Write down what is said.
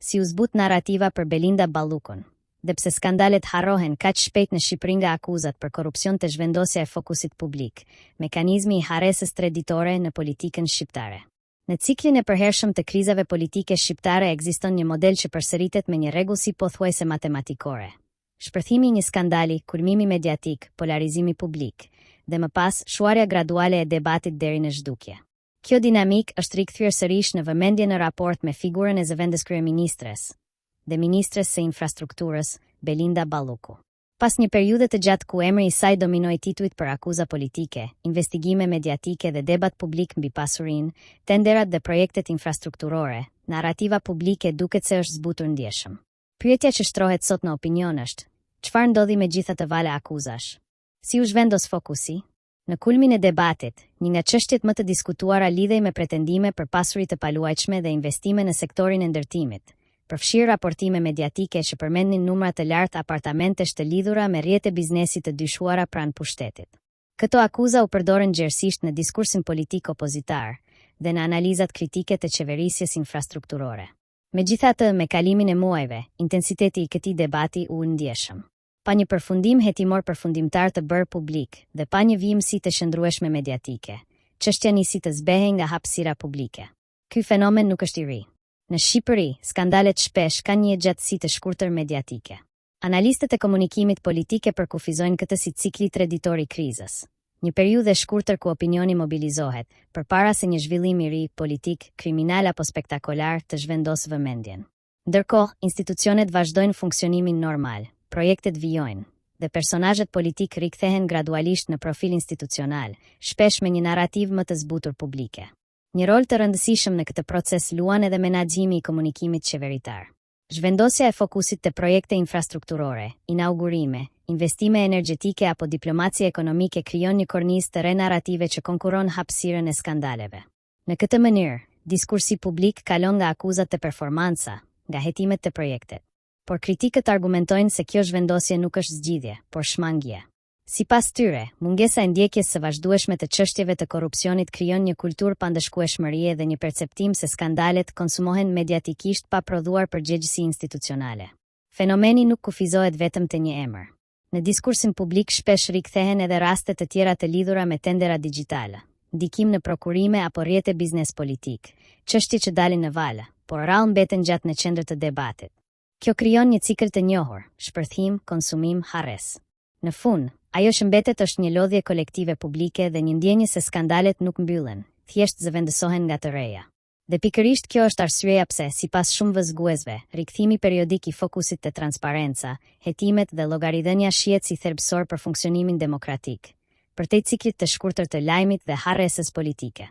si u zbut narrativa për Belinda Ballukun. Dhe pse skandalet harrohen kaq shpejt në Shqipëri nga akuzat për korrupsion të zhvendosja e fokusit publik, mekanizmi i harresës treditore në politikën shqiptare. Në ciklin e përhershëm të krizave politike shqiptare ekziston një model që përsëritet me një rregull pothuajse matematikore. Shpërthimi i një skandali, kulmimi mediatik, polarizimi publik, dhe më pas shuarja graduale e debatit deri në zhdukje. Kjo dinamik është rikthyer sërish në vëmendje në raport me figurën e zëvendës kryeministres dhe ministres së infrastrukturës, Belinda Balluku. Pas një periudhe të gjatë ku emri i saj dominoi titujt për akuza politike, investigime mediatike dhe debat publik mbi pasurinë, tenderat dhe projektet infrastrukturore, narrativa publike duket se është zbutur ndjeshëm. Pyetja që shtrohet sot në opinion është: çfarë ndodhi me gjitha të vale akuzash? Si u zhvendos fokusi? Në kulmin e debatit, një nga çështjet më të diskutuara lidhej me pretendime për pasuri të paluajtshme dhe investime në sektorin e ndërtimit, përfshirë raportime mediatike që përmendnin numra të lartë apartamentesh të lidhura me rrjete biznesi të dyshuara pranë pushtetit. Këto akuza u përdorën gjerësisht në diskursin politik opozitar dhe në analizat kritike të qeverisjes infrastrukturore. Megjithatë, me kalimin e muajve, intensiteti i këtij debati u ndjeshëm. Pa një përfundim hetimor përfundimtar të bërë publik dhe pa një vijimësi të shëndrueshme mediatike, çështja nisi të zbehej nga hapësira publike. Ky fenomen nuk është i ri. Në Shqipëri, skandalet shpesh kanë një gjatësi të shkurtër mediatike. Analistët e komunikimit politike përkufizojnë këtë si cikli treditor i krizës. Një periudhë e shkurtër ku opinioni mobilizohet, përpara se një zhvillim i ri politik, kriminal apo spektakolar të zhvendosë vëmendjen. Ndërkohë, institucionet vazhdojnë funksionimin normal, projektet vijojnë, dhe personazhet politik rikthehen gradualisht në profil institucional, shpesh me një narrativ më të zbutur publike. Një rol të rëndësishëm në këtë proces luan edhe menaxhimi i komunikimit qeveritar. Zhvendosja e fokusit të projekte infrastrukturore, inaugurime, investime energjetike apo diplomacia ekonomike krijon një kornizë të re narrative që konkuron hapësirën e skandaleve. Në këtë mënyrë, diskursi publik kalon nga akuzat të performanca, nga hetimet të projektet. Por kritikët argumentojnë se kjo zhvendosje nuk është zgjidhje, por shmangje. Sipas tyre, mungesa e ndjekjes së vazhdueshme të çështjeve të korrupsionit krijon një kulturë pandëshkueshmërie dhe një perceptim se skandalet konsumohen mediatikisht pa prodhuar përgjegjësi institucionale. Fenomeni nuk kufizohet vetëm te një emër. Në diskursin publik shpesh rikthehen edhe raste të tjera të lidhura me tendera digjitale, ndikim në prokurime apo rrjete biznes politik, çështje që dalin në valë, por rrallë mbeten gjatë në qendër të debatit. Kjo krijon një cikël të njohur: shpërthim, konsumim, harres. Në fund, ajo që mbetet është një lodhje kolektive publike dhe një ndjenjë se skandalet nuk mbyllen, thjesht zëvendësohen nga të reja. Dhe pikërisht kjo është arsyeja pse, sipas shumë vëzhguesve, rikthimi periodik i fokusit te transparenca, hetimet dhe llogaridhënia shihet si thelbësor për funksionimin demokratik, përtej ciklit të shkurtër të lajmit dhe harresës politike.